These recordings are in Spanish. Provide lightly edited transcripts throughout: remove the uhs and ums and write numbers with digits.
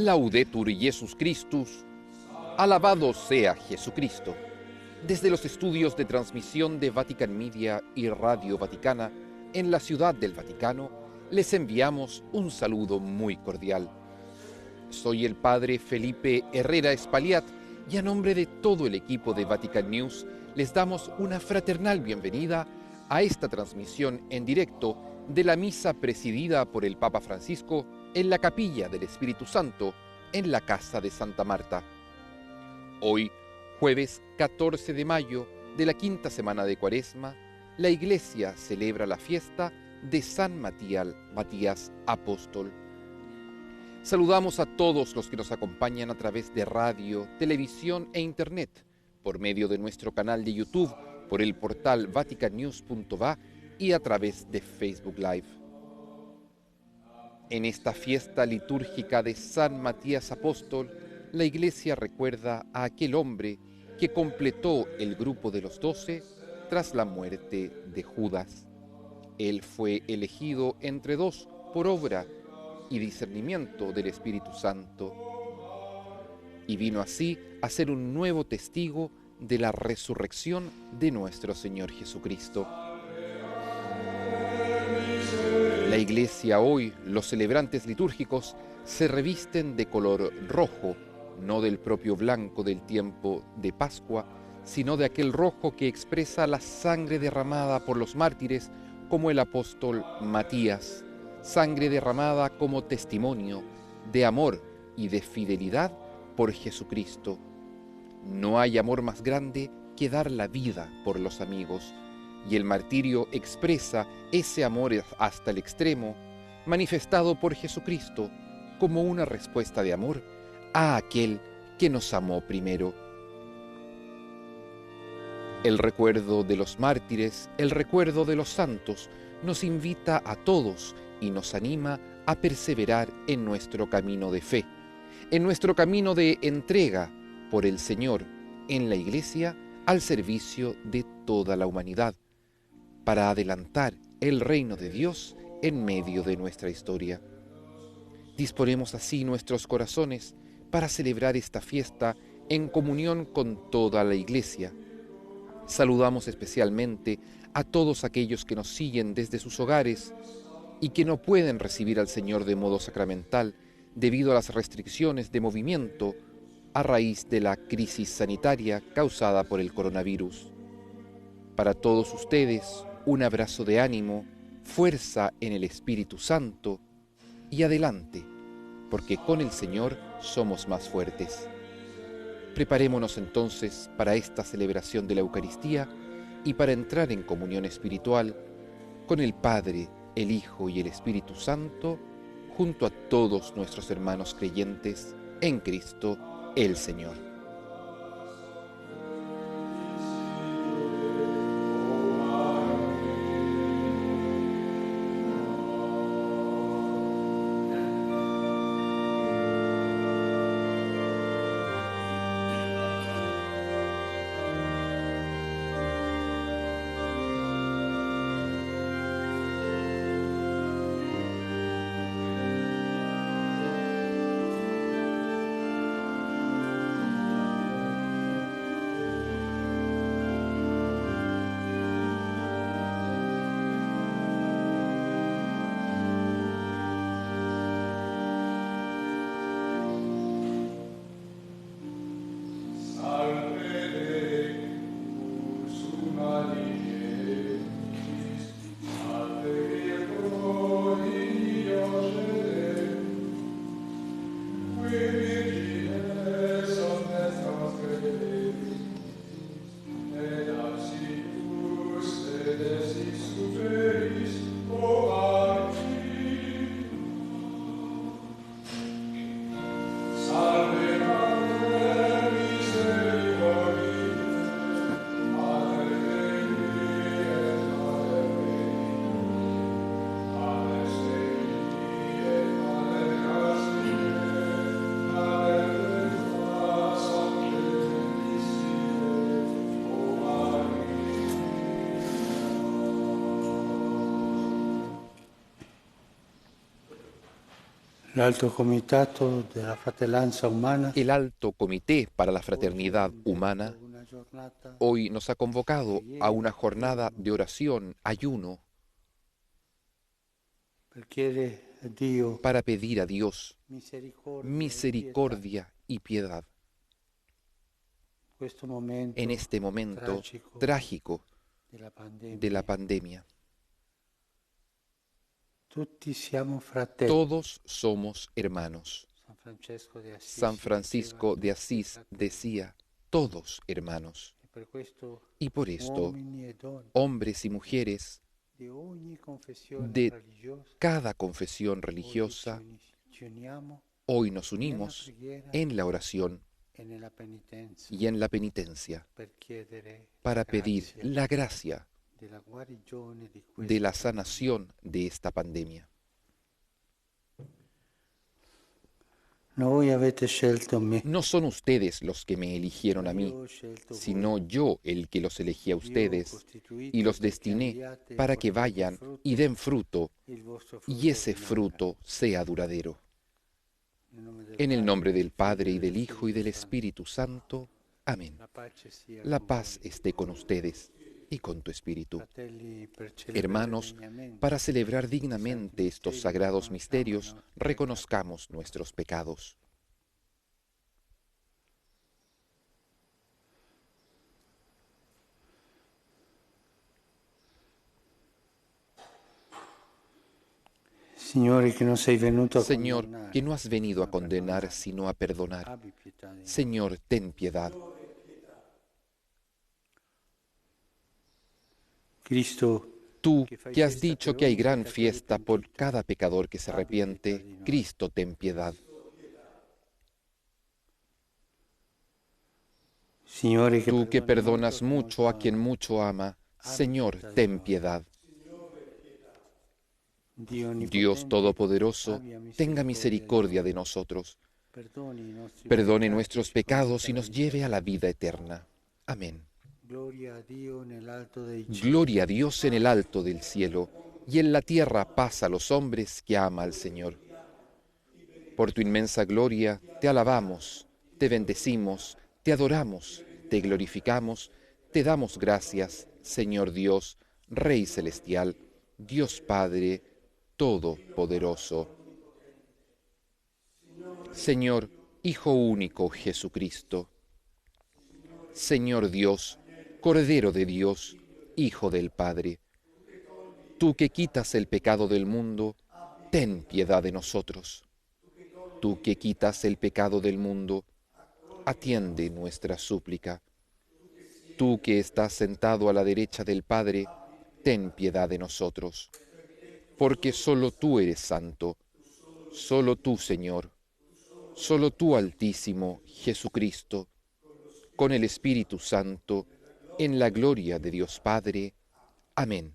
Laudetur Jesus Christus, alabado sea Jesucristo. Desde los estudios de transmisión de Vatican Media y Radio Vaticana, en la Ciudad del Vaticano, les enviamos un saludo muy cordial. Soy el Padre Felipe Herrera Espaliat y a nombre de todo el equipo de Vatican News les damos una fraternal bienvenida a esta transmisión en directo de la misa presidida por el Papa Francisco en la Capilla del Espíritu Santo en la Casa de Santa Marta. Hoy, jueves 14 de mayo de la quinta semana de Cuaresma, la Iglesia celebra la fiesta de San Matías Apóstol. Saludamos a todos los que nos acompañan a través de radio, televisión e internet, por medio de nuestro canal de YouTube, por el portal vaticannews.va y a través de Facebook Live. En esta fiesta litúrgica de San Matías Apóstol, la Iglesia recuerda a aquel hombre que completó el grupo de los 12 tras la muerte de Judas. Él fue elegido entre dos por obra y discernimiento del Espíritu Santo, y vino así a ser un nuevo testigo de la resurrección de nuestro Señor Jesucristo. La Iglesia hoy, los celebrantes litúrgicos, se revisten de color rojo, no del propio blanco del tiempo de Pascua, sino de aquel rojo que expresa la sangre derramada por los mártires, como el apóstol Matías, sangre derramada como testimonio de amor y de fidelidad por Jesucristo. No hay amor más grande que dar la vida por los amigos, y el martirio expresa ese amor hasta el extremo, manifestado por Jesucristo como una respuesta de amor a aquel que nos amó primero. El recuerdo de los mártires, el recuerdo de los santos, nos invita a todos y nos anima a perseverar en nuestro camino de fe, en nuestro camino de entrega por el Señor en la Iglesia al servicio de toda la humanidad, para adelantar el reino de Dios en medio de nuestra historia. Disponemos así nuestros corazones para celebrar esta fiesta en comunión con toda la Iglesia. Saludamos especialmente a todos aquellos que nos siguen desde sus hogares y que no pueden recibir al Señor de modo sacramental debido a las restricciones de movimiento a raíz de la crisis sanitaria causada por el coronavirus. Para todos ustedes, un abrazo de ánimo, fuerza en el Espíritu Santo y adelante, porque con el Señor somos más fuertes. Preparémonos entonces para esta celebración de la Eucaristía y para entrar en comunión espiritual con el Padre, el Hijo y el Espíritu Santo, junto a todos nuestros hermanos creyentes en Cristo el Señor. L'Alto Comitato della Fratellanza Umana El Alto Comité para la Fraternidad Humana una giornata hoy nos ha convocado a una jornada de oración, ayuno, per chiedere a Dio para pedir a Dios misericordia e pietà misericordia y piedad in questo momento en este momento tragico trágico della de la pandemia. pandemia. Tutti siamo fratelli. Todos somos hermanos. San Francesco de Assisi San Francisco de Asís diceva, decía, todos hermanos. e per questo Y por esto, uomini e donne hombres y mujeres di ogni confessione de religiosa cada confesión oggi religiosa, ci uniamo hoy nos unimos preghiera en la oración e nella penitenza y en la penitencia per chiedere para la pedir grazia la gracia della guarigione di de la questa sanación de esta pandemia. No voi avete scelto me, No son ustedes los que me eligieron a mí, io ho scelto voi. sino yo el que los elegí a Vi ho ustedes costituito y los perché destiné andiate e para que portiate vayan frutto, y den fruto il vostro y frutto ese rimanga. fruto sea duradero. Nel nome del En el Padre, nombre del del Padre y Figlio del Hijo y del Spirito Espíritu Santo. Amén. Santo. La pace sia La con paz voi. esté con ustedes y con tu espíritu. Fratelli, per celebrare Hermanos, degnamente para celebrar dignamente estos sagrados misterios, reconozcamos nuestros pecados. Signore, che non sei venuto a Señor, condannare, que no has venido a ma condenar, perdonare. sino a perdonar. Abbi pietà di noi. Señor, ten piedad. Cristo, Tú, que has dicho que hay gran fiesta por cada pecador que se arrepiente, Cristo, ten piedad. Signore, Tú que perdoni perdonas molto mucho a ama, quien mucho ama, Señor, ten piedad. Dio Dios onnipotente, Todopoderoso, abbia tenga misericordia de nosotros, perdone nuestros pecados y nos lleve a la vida eterna. Amén. Gloria a Dio nell'alto dei cieli. Gloria a Dios en el alto del cielo, y en la tierra paz a los hombres que ama al Señor. Por tu inmensa gloria te alabamos, te bendecimos, te adoramos, te glorificamos, te damos gracias, Señor Dios, Rey celestial, Dios Padre Todopoderoso. Señor, Hijo único Jesucristo. Señor Dios, Cordero de Dios, Hijo del Padre. Tú que quitas el pecado del mundo, ten piedad de nosotros. Tú que quitas el pecado del mundo, atiende nuestra súplica. Tú que estás sentado a la derecha del Padre, ten piedad de nosotros. Porque solo tú eres santo, solo tú, Señor, solo tú, Altísimo, Jesucristo, con el Espíritu Santo, en la gloria de Dios Padre. Amén.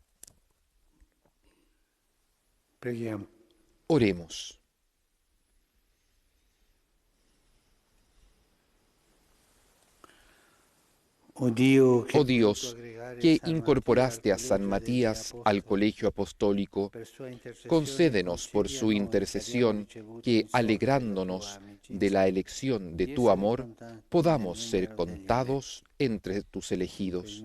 Preghiamo. Oremos. Oh Dio, Oh Dios, que incorporaste a San Matías al colegio apostólico, concédenos por su intercesión que, alegrándonos de la elección de tu amor, podamos ser contados entre tus elegidos.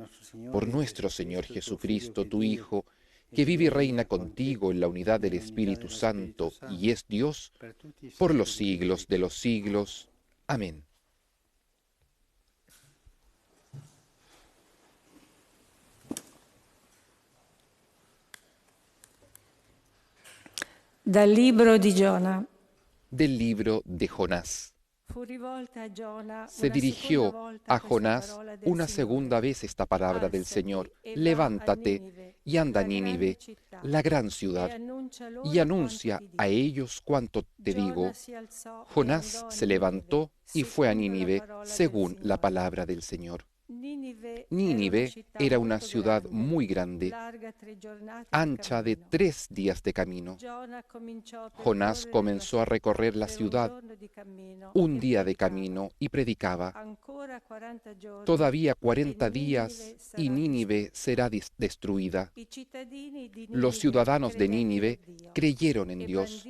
Por nuestro Señor Jesucristo, tu Hijo, que vive y reina contigo en la unidad del Espíritu Santo y es Dios, por los siglos de los siglos. Amén. Dal libro di Giona. Del libro de Jonás. Se dirigió a Jonás una segunda vez esta palabra del Señor: levántate y anda a Nínive, la gran ciudad, y anuncia a ellos cuanto te digo. Jonás se levantó y fue a Nínive según la palabra del Señor. Nínive era una ciudad muy grande, ancha de 3 días de camino. Jonás comenzó a recorrer la ciudad un día de camino y predicaba: todavía 40 días y Nínive será destruida. Los ciudadanos de Nínive creyeron en Dios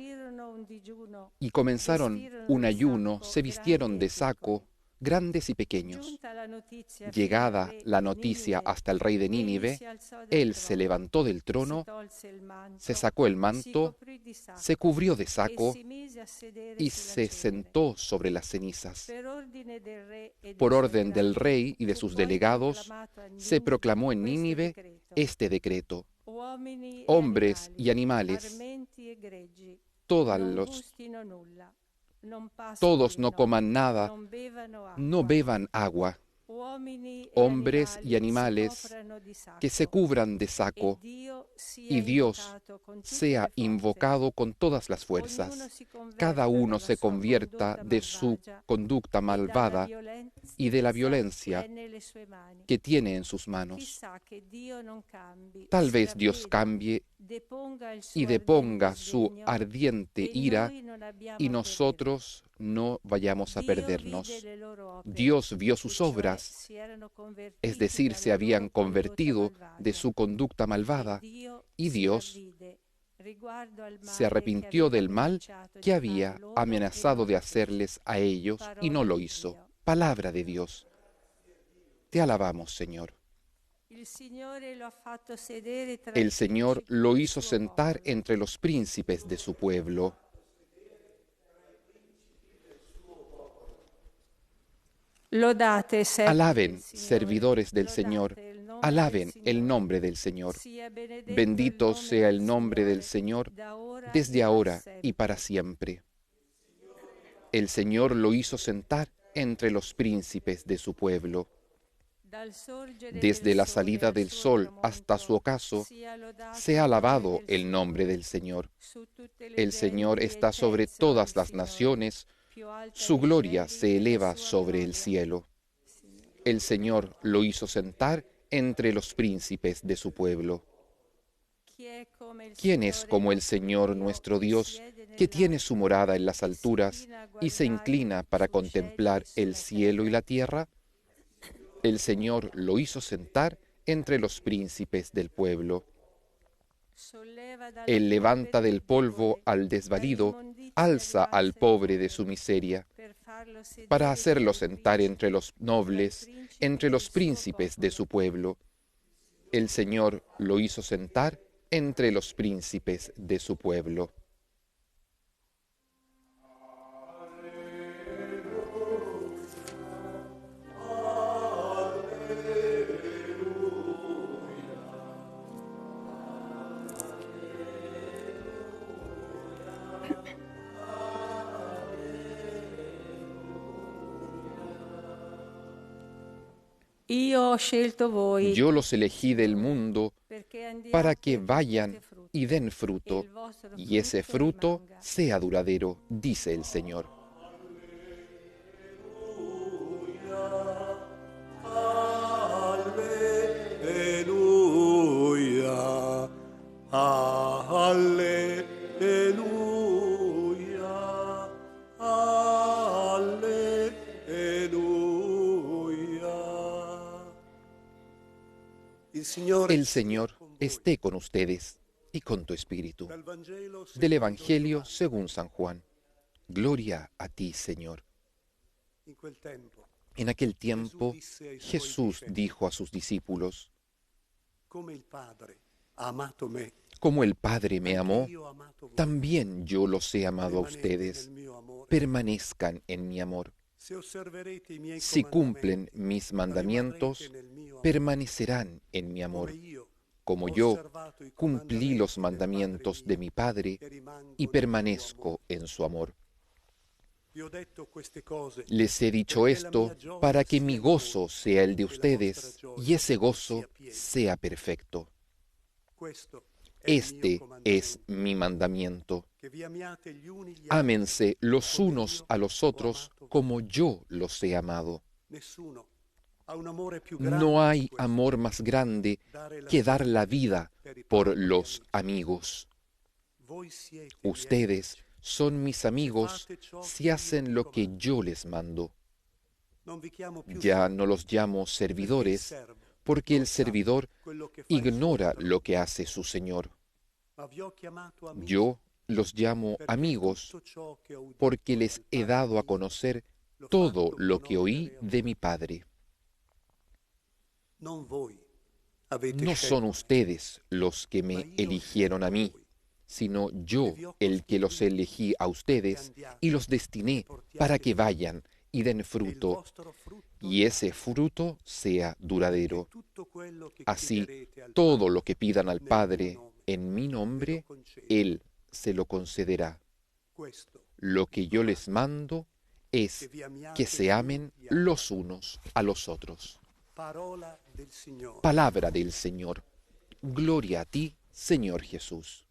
y comenzaron un ayuno, se vistieron de saco, grandes y pequeños. Llegada la noticia hasta el rey de Nínive, él se levantó del trono, se sacó el manto, se cubrió de saco y se sentó sobre las cenizas. Por orden del rey y de sus delegados, se proclamó en Nínive este decreto: hombres y animales, todos no coman nada, no beban agua. Hombres y animales que se cubran de saco, y Dios sea invocado con todas las fuerzas. Cada uno se convierta de su conducta malvada y de la violencia que tiene en sus manos. Tal vez Dios cambie y deponga su ardiente ira y nosotros no vayamos a perdernos. Dios vio sus obras, es decir, se habían convertido de su conducta malvada, y Dios se arrepintió del mal que había amenazado de hacerles a ellos y no lo hizo. Palabra de Dios. Te alabamos, Señor. El Señor lo hizo sentar entre los príncipes de su pueblo. Alaben, servidores del Señor, alaben el nombre del Señor. Bendito sea el nombre del Señor desde ahora y para siempre. El Señor lo hizo sentar entre los príncipes de su pueblo. Desde la salida del sol hasta su ocaso, sea alabado el nombre del Señor. El Señor está sobre todas las naciones, su gloria se eleva sobre el cielo. El Señor lo hizo sentar entre los príncipes de su pueblo. ¿Quién es como el Señor nuestro Dios, que tiene su morada en las alturas y se inclina para contemplar el cielo y la tierra? El Señor lo hizo sentar entre los príncipes del pueblo. Él levanta del polvo al desvalido, alza al pobre de su miseria, para hacerlo sentar entre los nobles, entre los príncipes de su pueblo. El Señor lo hizo sentar entre los príncipes de su pueblo. Yo los elegí del mundo para que vayan y den fruto, y ese fruto sea duradero, dice el Señor. Aleluya, aleluya, aleluya. El Señor esté con ustedes y con tu espíritu. Del Evangelio según San Juan. Gloria a ti, Señor. En aquel tiempo, Jesús dijo a sus discípulos: como el Padre me amó, también yo los he amado a ustedes. Permanezcan en mi amor. Si cumplen mis mandamientos, permanecerán en mi amor, como yo cumplí los mandamientos de mi Padre y permanezco en su amor. Les he dicho esto para que mi gozo sea el de ustedes y ese gozo sea perfecto. Este es mi mandamiento: ámense los unos a los otros como yo los he amado. No hay amor más grande que dar la vida por los amigos. Ustedes son mis amigos si hacen lo que yo les mando. Ya no los llamo servidores, porque el servidor ignora lo que hace su Señor. Yo Los llamo perché amigos tutto ciò che ho udito porque les dal he Padre dado a mio conocer l'ho todo fatto lo que oí conoscere a de voi. mi Padre. Non voi avete No son scelto me, ustedes los que ma me io ho eligieron a scelto mí, voi sino e yo vi ho el que los costituito elegí a che ustedes andiate y los e destiné para portiate que frutto vayan y den e il fruto, vostro frutto y ese rimanga, fruto sea perché duradero. tutto quello che Así, chiederete al todo lo Padre que pidan al nel mio Padre nome en mi ve lo nombre, concede. Él se lo concederá. Questo Lo vi que yo les comando, mando che es vi amiate que se gli amen uni gli altri. los unos a los otros. Parola del Signore. Palabra del Señor. Gloria a ti, Señor Jesús.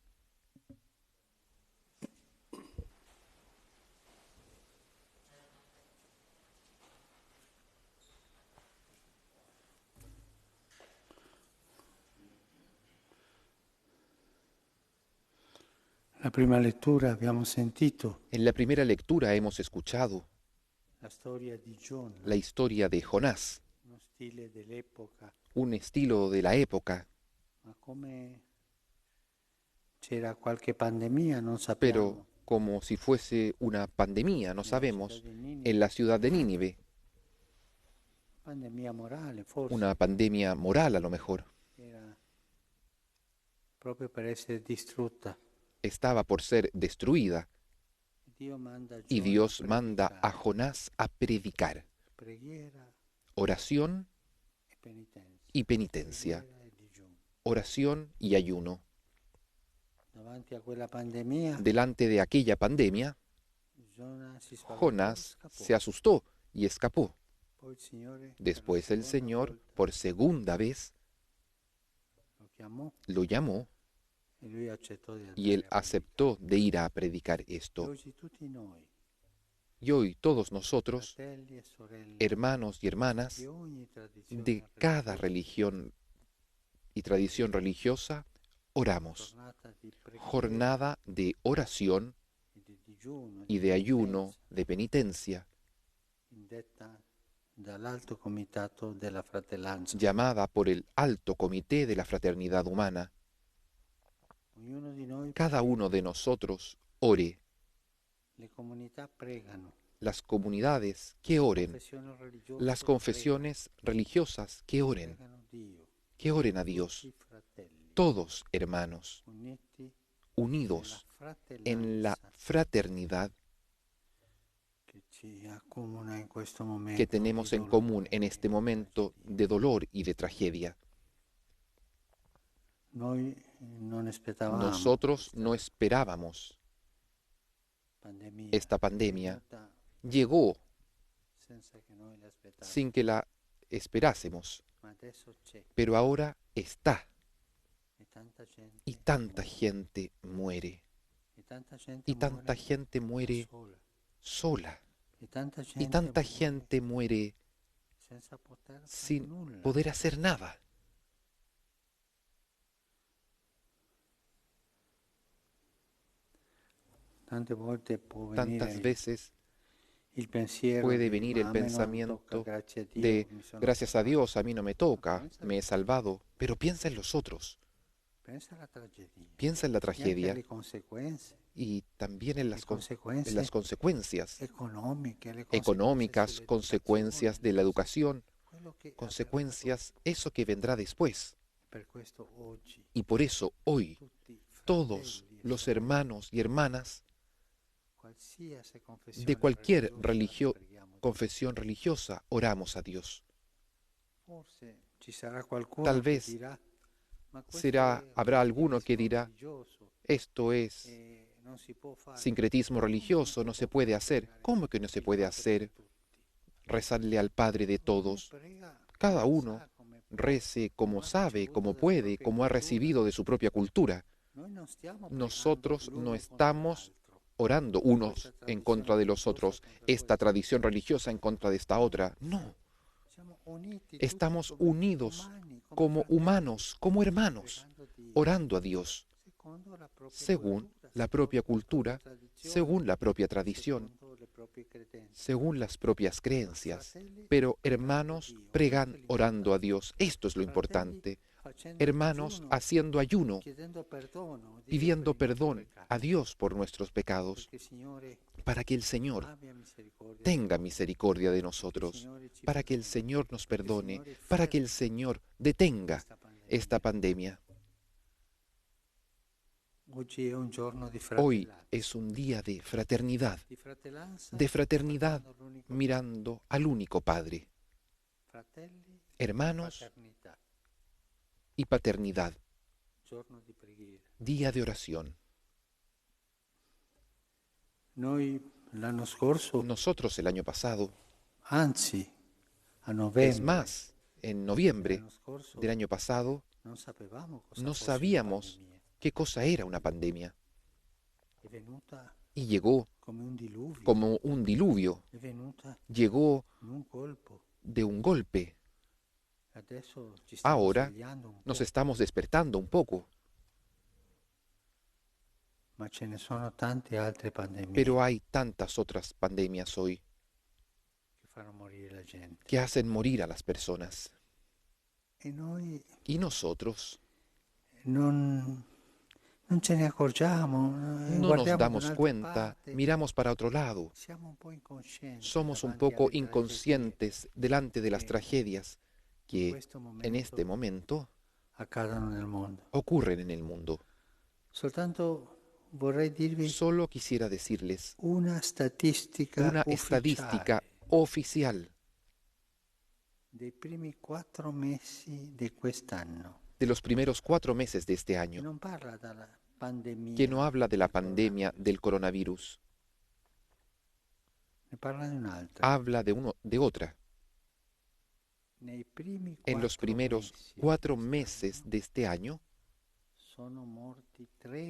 La prima lettura abbiamo sentito En la primera lectura hemos escuchado la storia di Giona, la historia de Jonás, uno stile dell'epoca, un estilo de la época, ma come c'era qualche pandemia non pero sappiamo. como si fuese una pandemia, no Nella città sabemos, di en Ninive, la ciudad de Nínive, pandemia morale forse, una pandemia moral a lo mejor, era proprio per essere distrutta. estaba por ser destruida Dio manda a y Giona Dios a manda a predicare, Jonás a predicar preghiera oración e penitenza, y penitencia, preghiera e digiuno. oración y ayuno. Davanti a quella pandemia, Delante de aquella pandemia, Giona si spaventò, Jonás scappò. se asustó y escapó. Poi il Signore, per la Después el seconda Señor, volta, por segunda vez, lo chiamò lo llamó e lui accettò di y él andare a predicare. aceptó de ir a predicar E esto. oggi tutti noi, Y hoy todos nosotros, fratelli e sorelle, hermanos y hermanas di ogni tradizione de cada religiosa, religión y tradición religiosa, oramos. giornata di preghiera Jornada de oración e di digiuno y de ayuno, de penitencia, indetta dall'Alto Comitato della Fratellanza. llamada por el Alto Comité de la Fraternidad Humana. Ognuno di noi Cada prega, uno de nosotros ore. le comunità pregano, Las comunidades que oren, confessioni religiose las confesiones religiosas pregano Dio, que oren a Dios, tutti fratelli, todos hermanos, uniti unidos nella en la fratellanza fraternidad che ci accomuna in questo momento que tenemos di en dolore común en e este di momento tragedia. de dolor y de tragedia. Noi non aspettavamo Nosotros questa no esperábamos pandemia, esta pandemia. è venuta Llegó senza che noi l'aspettavamo, sin que la esperásemos, ma adesso c'è pero ahora está e tanta gente y tanta gente muere. e tanta gente Y tanta muore gente muere sola sola. e tanta Y gente tanta muore gente muere senza poter fare sin nulla. poder hacer nada. Tante volte può Tantas venire veces il pensiero puede di, venir "Ma el a me non pensamiento tocca, grazie a Dio, de, mi sono gracias a salvato". Dios, a mí no me toca, me he salvado, pero piensa en los otros, Pensa alla tragedia, piensa en la e anche tragedia alle conseguenze y también en le conseguenze en las consecuencias economiche, le económicas, consecuencias de la educación, quello che consecuencias, eso que vendrá después. per questo oggi Y por eso hoy tutti todos fratelli e los sorelle, hermanos y hermanas qualsiasi confessione de cualquier religiosa, preghiamo. confesión religiosa oramos a Dios. Forse ci sarà qualcuno Tal che vez dirà, "Ma questo será, è habrá alguno que relativismo dirá, religioso esto es e non si può fare". sincretismo religioso, no se puede hacer. ¿Cómo que no se puede hacer? Rezarle al Padre de todos. Cada uno rece como sabe, como puede, como ha recibido de su propia cultura. Nosotros no estamos orando unos en contra de los otros, esta tradición religiosa en contra de esta otra. No, estamos unidos como humanos, como hermanos, orando a Dios, según la propia cultura, según la propia tradición, según las propias creencias. Pero hermanos, pregan orando a Dios. Esto es lo importante. hermanos haciendo ayuno, pidiendo perdón a Dios por nuestros pecados, para que el Señor tenga misericordia de nosotros, para que el Señor nos perdone, para que el Señor detenga esta pandemia. Hoy es un día de fraternidad mirando al único Padre, hermanos y paternidad, día de oración. Nosotros el año pasado, es más, en noviembre del año pasado, no sabíamos qué cosa era una pandemia. Y llegó como un diluvio, llegó de un golpe. Ahora nos estamos despertando un poco, pero hay tantas otras pandemias hoy que hacen morir a las personas. Y nosotros non ce ne accorgiamo, no nos damos cuenta, miramos para otro lado, somos un poco inconscientes delante de las tragedias que en este momento ocurren en el mundo. Solo quisiera decirles una estadística oficial dei primi 4 mesi di quest'anno, de los primeros 4 meses de este año, que no habla de la pandemia del coronavirus, habla de otra. En los primeros 4 meses de este año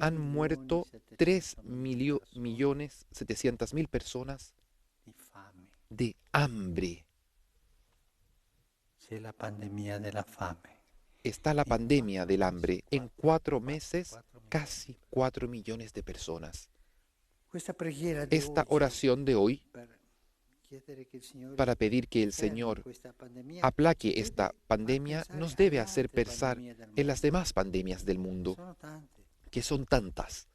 han muerto 3.700.000 personas de hambre. Está la pandemia del hambre. En 4 meses, casi 4 millones de personas. Esta oración de hoy, para pedir que el Señor aplaque esta pandemia, nos debe hacer pensar en las demás pandemias del mundo, que son tantas.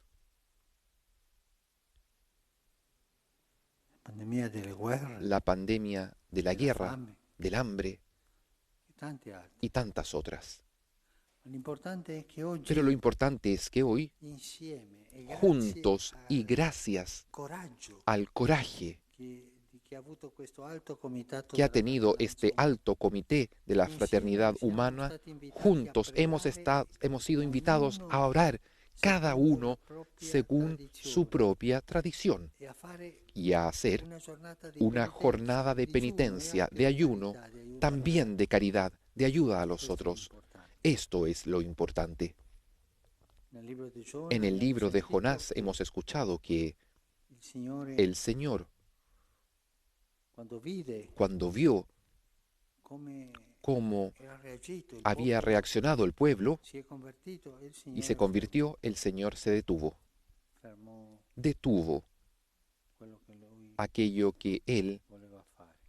La pandemia de la guerra, del hambre y tantas otras. Pero lo importante es que hoy, juntos y gracias al coraje que ha tenido este alto comité de la fraternidad humana, juntos hemos sido invitados a orar cada uno según su propia tradición y a hacer una jornada de penitencia, de ayuno, también de caridad, de ayuda a los otros. Esto es lo importante. En el libro de Jonás hemos escuchado que el Señor, cuando vio cómo había reaccionado el pueblo y se convirtió, el Señor se detuvo. Detuvo aquello que Él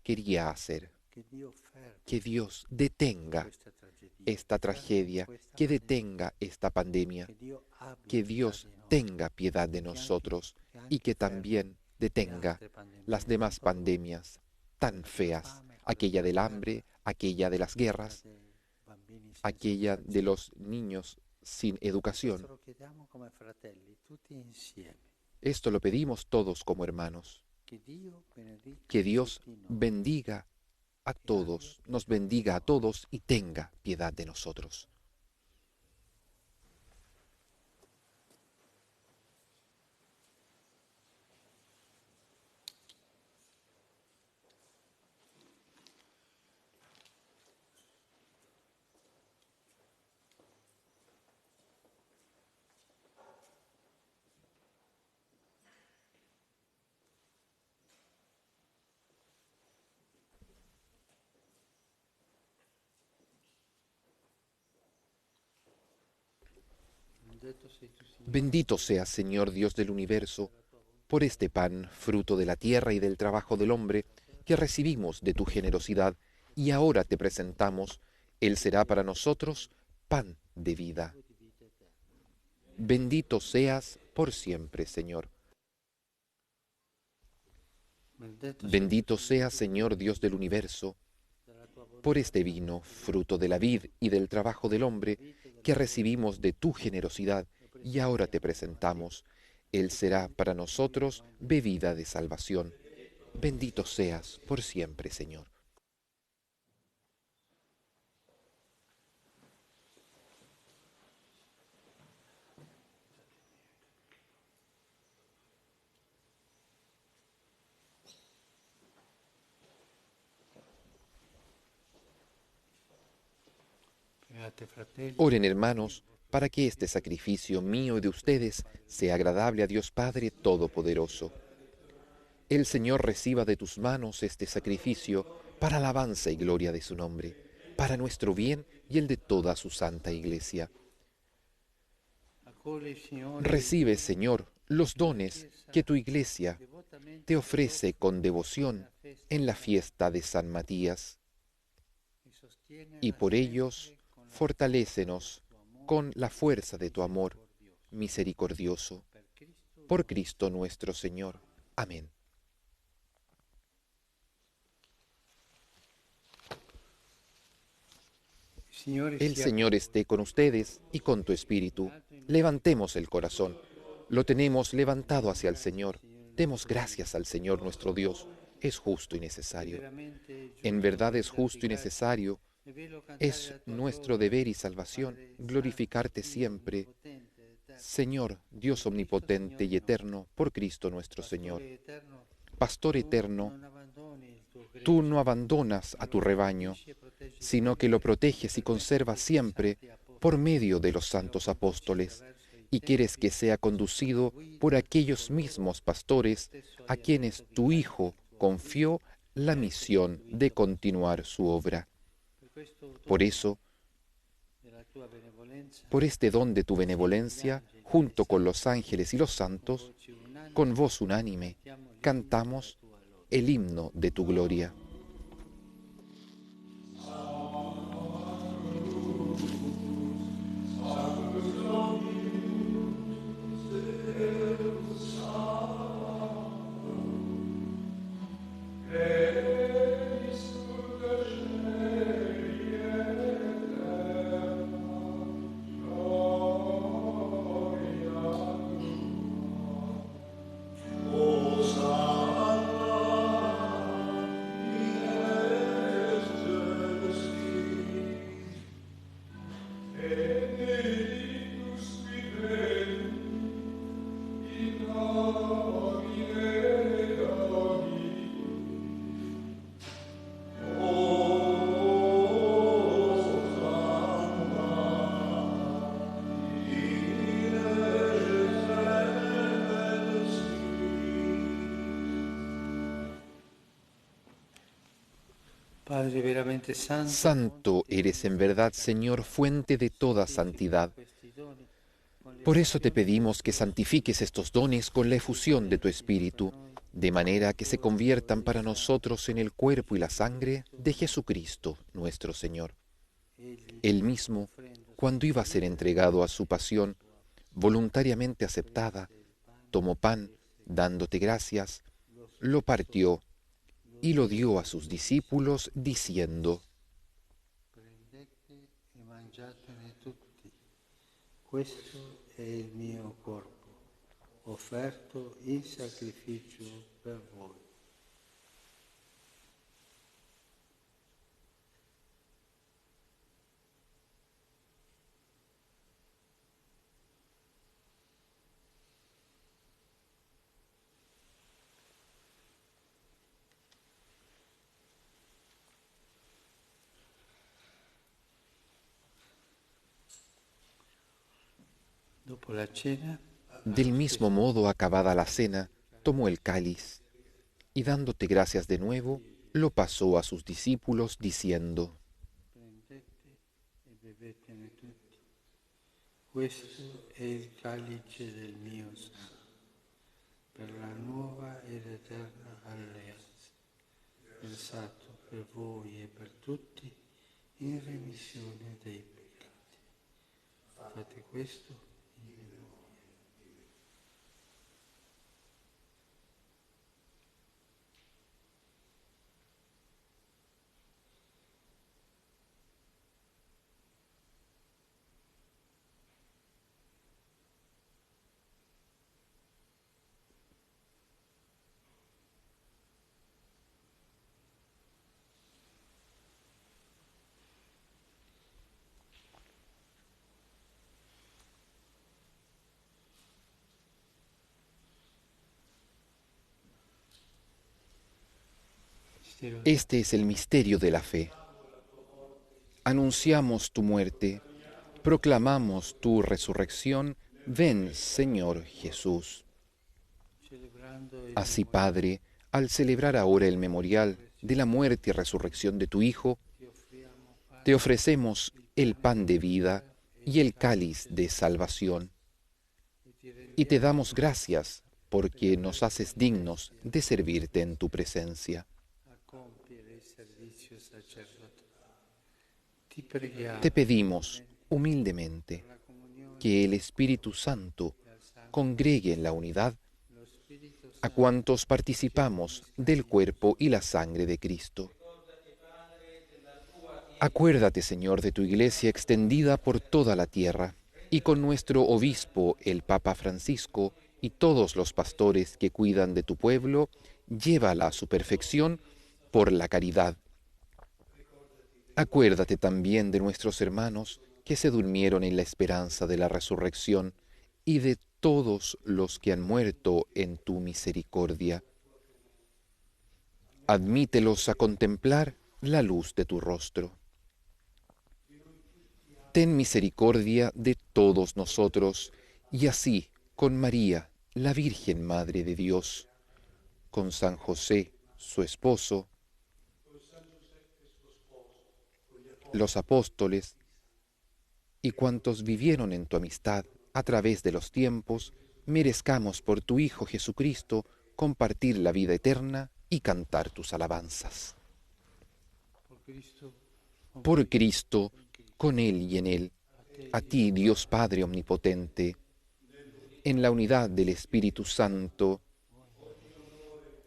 quería hacer. Que Dios detenga esta tragedia, que detenga esta pandemia, que Dios tenga piedad de nosotros y que también detenga las demás pandemias tan feas, aquella del hambre, aquella de las guerras, aquella de los niños sin educación. Esto lo pedimos todos como hermanos. Que Dios bendiga a todos, nos bendiga a todos y tenga piedad de nosotros. Bendito seas, Señor Dios del universo, por este pan, fruto de la tierra y del trabajo del hombre, que recibimos de tu generosidad, y ahora te presentamos. Él será para nosotros pan de vida. Bendito seas por siempre, Señor. Bendito seas, Señor Dios del universo, por este vino, fruto de la vid y del trabajo del hombre, que recibimos de tu generosidad y ahora te presentamos. Él será para nosotros bebida de salvación. Bendito seas por siempre, Señor. Oren, hermanos, para que este sacrificio mío y de ustedes sea agradable a Dios Padre Todopoderoso. El Señor reciba de tus manos este sacrificio para alabanza y gloria de su nombre, para nuestro bien y el de toda su santa Iglesia. Recibe, Señor, los dones que tu Iglesia te ofrece con devoción en la fiesta de San Matías, y por ellos fortalécenos con la fuerza de tu amor misericordioso. Por Cristo nuestro Señor. Amén. El Señor esté con ustedes y con tu espíritu. Levantemos el corazón. Lo tenemos levantado hacia el Señor. Demos gracias al Señor nuestro Dios. Es justo y necesario. En verdad es justo y necesario. Es nuestro deber y salvación glorificarte siempre, Señor, Dios omnipotente y eterno, por Cristo nuestro Señor. Pastor eterno, tú no abandonas a tu rebaño, sino que lo proteges y conservas siempre por medio de los santos apóstoles, y quieres que sea conducido por aquellos mismos pastores a quienes tu Hijo confió la misión de continuar su obra. Por eso, por este don de tu benevolencia, junto con los ángeles y los santos, con voz unánime, cantamos el himno de tu gloria. Padre veramente santo, Santo eres en verdad, Señor, fuente de toda santidad. Por eso te pedimos que santifiques estos dones con la efusión de tu Espíritu, de manera que se conviertan para nosotros en el cuerpo y la sangre de Jesucristo, nuestro Señor. Él mismo, cuando iba a ser entregado a su pasión, voluntariamente aceptada, tomó pan, dándote gracias, lo partió y lo dio a sus discípulos, diciendo: prendete e mangiatene tutti. Questo è il mio corpo, offerto in sacrificio per voi. Dopo la cena, Del mismo modo, acabada la cena, tomó el cáliz, y dándote gracias de nuevo, lo pasó a sus discípulos, diciendo: prendete e bevetene tutti. Questo è il calice del mio sangue, per la nuova ed eterna alleanza, versato per voi e per tutti in remissione dei peccati. Fate questo. Este es el misterio de la fe. Anunciamos tu muerte, proclamamos tu resurrección. Ven, Señor Jesús. Así, Padre, al celebrar ahora el memorial de la muerte y resurrección de tu Hijo, te ofrecemos el pan de vida y el cáliz de salvación. Y te damos gracias porque nos haces dignos de servirte en tu presencia. Te pedimos humildemente que el Espíritu Santo congregue en la unidad a cuantos participamos del cuerpo y la sangre de Cristo. Acuérdate, Señor, de tu Iglesia extendida por toda la tierra, y con nuestro obispo, el Papa Francisco, y todos los pastores que cuidan de tu pueblo, llévala a su perfección por la caridad. Acuérdate también de nuestros hermanos que se durmieron en la esperanza de la resurrección, y de todos los que han muerto en tu misericordia. Admítelos a contemplar la luz de tu rostro. Ten misericordia de todos nosotros, y así, con María, la Virgen Madre de Dios, con San José, su esposo, los apóstoles y cuantos vivieron en tu amistad a través de los tiempos, merezcamos por tu Hijo Jesucristo compartir la vida eterna y cantar tus alabanzas. Por Cristo, con Él y en Él, a ti, Dios Padre Omnipotente, en la unidad del Espíritu Santo,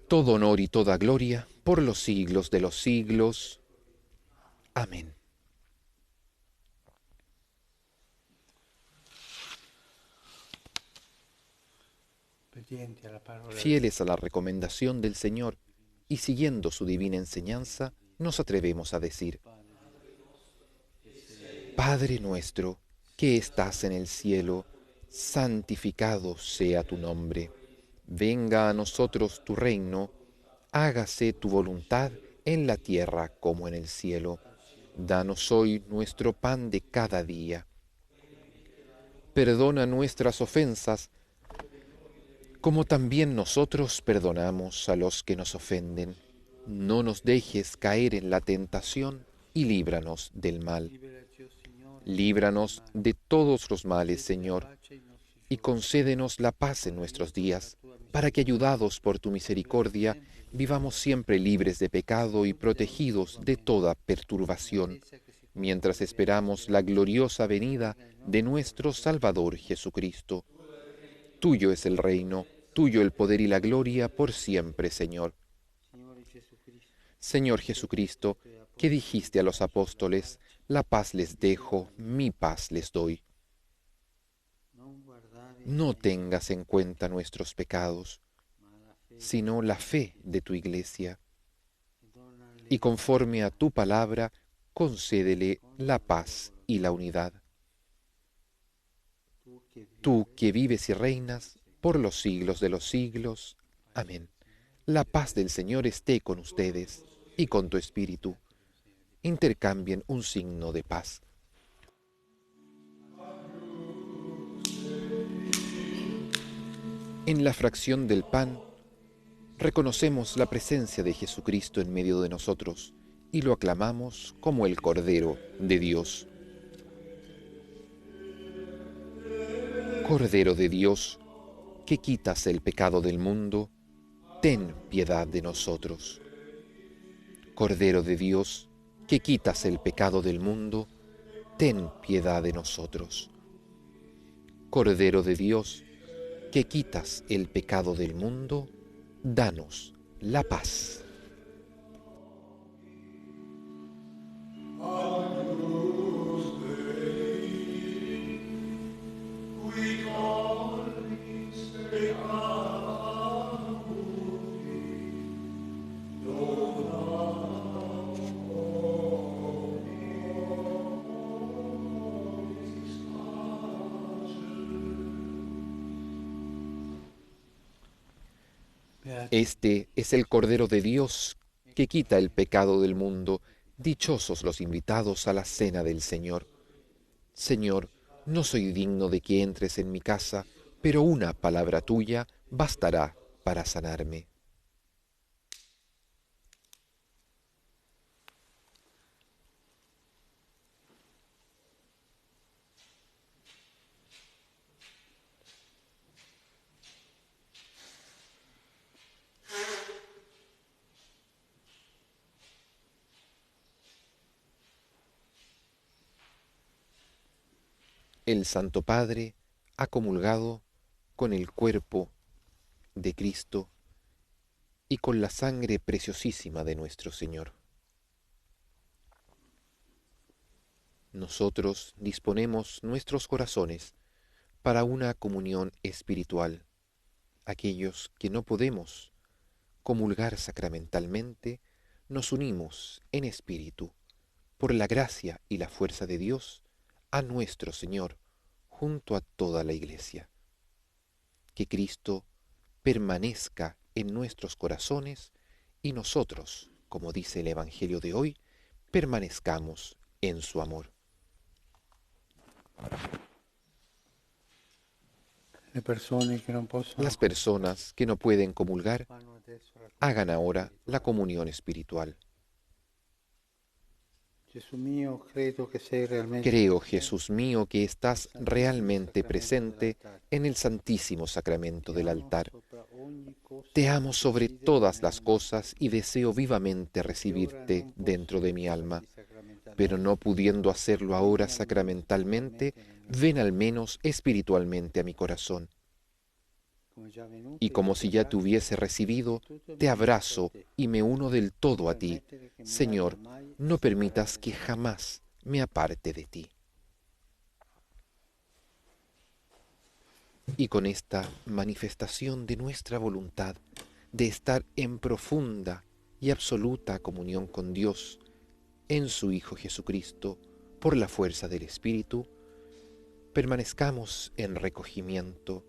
todo honor y toda gloria por los siglos de los siglos. Amén. Fieles a la recomendación del Señor y siguiendo su divina enseñanza, nos atrevemos a decir: Padre nuestro, que estás en el cielo, santificado sea tu nombre. Venga a nosotros tu reino, hágase tu voluntad en la tierra como en el cielo. Danos hoy nuestro pan de cada día. Perdona nuestras ofensas, como también nosotros perdonamos a los que nos ofenden. No nos dejes caer en la tentación y líbranos del mal. Líbranos de todos los males, Señor, y concédenos la paz en nuestros días, para que, ayudados por tu misericordia, vivamos siempre libres de pecado y protegidos de toda perturbación, mientras esperamos la gloriosa venida de nuestro Salvador Jesucristo. Tuyo es el reino, tuyo el poder y la gloria por siempre, Señor. Señor Jesucristo, que dijiste a los apóstoles: la paz les dejo, mi paz les doy. No tengas en cuenta nuestros pecados, sino la fe de tu Iglesia, y conforme a tu palabra, concédele la paz y la unidad. Tú que vives y reinas por los siglos de los siglos. Amén. La paz del Señor esté con ustedes y con tu espíritu. Intercambien un signo de paz. En la fracción del pan, reconocemos la presencia de Jesucristo en medio de nosotros y lo aclamamos como el Cordero de Dios. Cordero de Dios, que quitas el pecado del mundo, ten piedad de nosotros. Cordero de Dios, que quitas el pecado del mundo, ten piedad de nosotros. Cordero de Dios, que quitas el pecado del mundo, danos la paz. Este es el Cordero de Dios que quita el pecado del mundo. Dichosos los invitados a la cena del Señor. Señor, no soy digno de que entres en mi casa, pero una palabra tuya bastará para sanarme. El Santo Padre ha comulgado con el cuerpo de Cristo y con la sangre preciosísima de nuestro Señor. Nosotros disponemos nuestros corazones para una comunión espiritual. Aquellos que no podemos comulgar sacramentalmente, nos unimos en espíritu, por la gracia y la fuerza de Dios, a nuestro Señor, junto a toda la Iglesia. Que Cristo permanezca en nuestros corazones y nosotros, como dice el Evangelio de hoy, permanezcamos en su amor. Las personas que no pueden comulgar, hagan ahora la comunión espiritual. Creo, Jesús mío, que estás realmente presente en el Santísimo Sacramento del altar. Te amo sobre todas las cosas y deseo vivamente recibirte dentro de mi alma, pero no pudiendo hacerlo ahora sacramentalmente, ven al menos espiritualmente a mi corazón. Y como si ya te hubiese recibido, te abrazo y me uno del todo a ti. Señor, no permitas que jamás me aparte de ti. Y con esta manifestación de nuestra voluntad de estar en profunda y absoluta comunión con Dios, en su Hijo Jesucristo, por la fuerza del Espíritu, permanezcamos en recogimiento,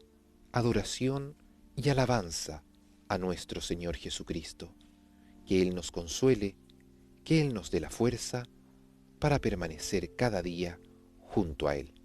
adoración y alabanza a nuestro Señor Jesucristo. Que Él nos consuele, que Él nos dé la fuerza para permanecer cada día junto a Él.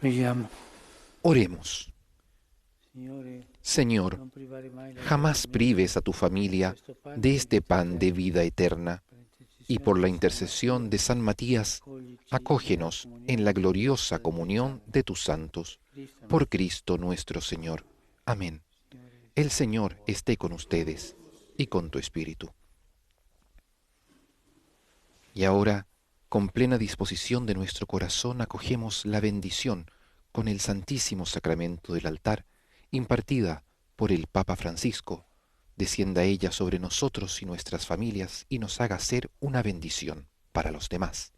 Preghiamo. Oremos. Signore, Señor, non privare mai la jamás prives a tu familia de este pan de vida eterna, y por la intercesión de San Matías, acógenos en la gloriosa comunión de tus santos. Por Cristo nuestro Señor. Amén. El Señor esté con ustedes y con tu espíritu. Y ahora, con plena disposición de nuestro corazón, acogemos la bendición con el Santísimo Sacramento del altar, impartida por el Papa Francisco. Descienda ella sobre nosotros y nuestras familias y nos haga ser una bendición para los demás.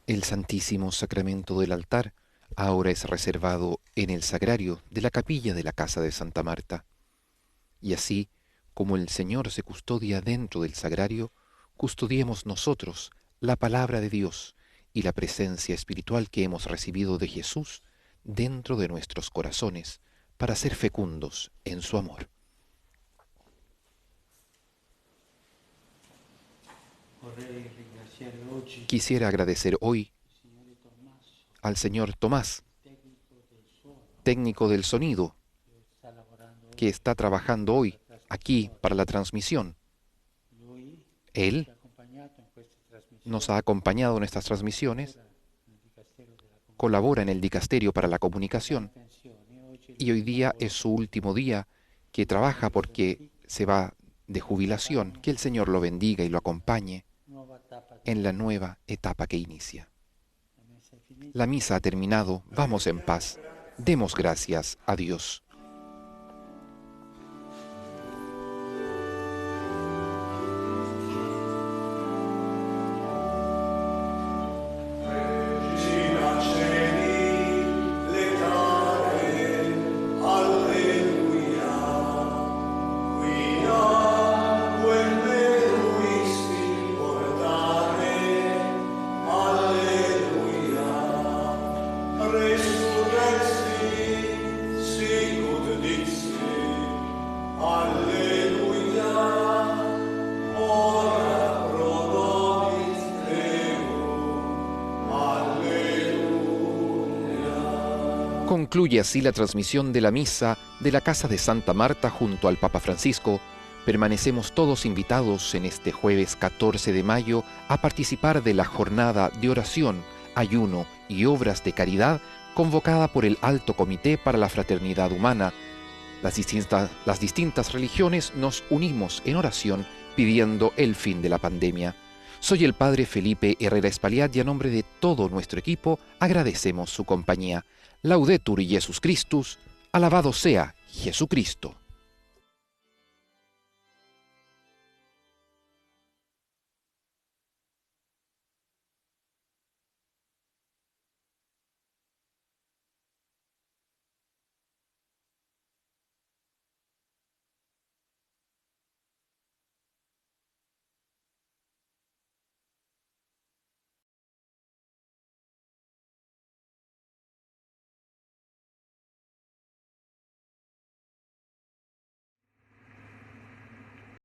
El Santísimo Sacramento del altar ahora es reservado en el sagrario de la capilla de la casa de Santa Marta. Y así, como el Señor se custodia dentro del sagrario, custodiemos nosotros la palabra de Dios y la presencia espiritual que hemos recibido de Jesús dentro de nuestros corazones para ser fecundos en su amor. Quisiera agradecer hoy al señor Tomás, técnico del sonido, que está trabajando hoy aquí para la transmisión. Él nos ha acompañado en estas transmisiones, colabora en el Dicasterio para la Comunicación y hoy día es su último día que trabaja porque se va de jubilación. Que el Señor lo bendiga y lo acompañe en la nueva etapa que inicia. La misa ha terminado, vamos en paz, demos gracias a Dios. Concluye así la transmisión de la misa de la Casa de Santa Marta junto al Papa Francisco. Permanecemos todos invitados en este jueves 14 de mayo a participar de la jornada de oración, ayuno y obras de caridad convocada por el Alto Comité para la Fraternidad Humana. Las distintas religiones nos unimos en oración pidiendo el fin de la pandemia. Soy el Padre Felipe Herrera Espaliat y a nombre de todo nuestro equipo agradecemos su compañía. Laudetur Jesus Christus, alabado sea Jesucristo.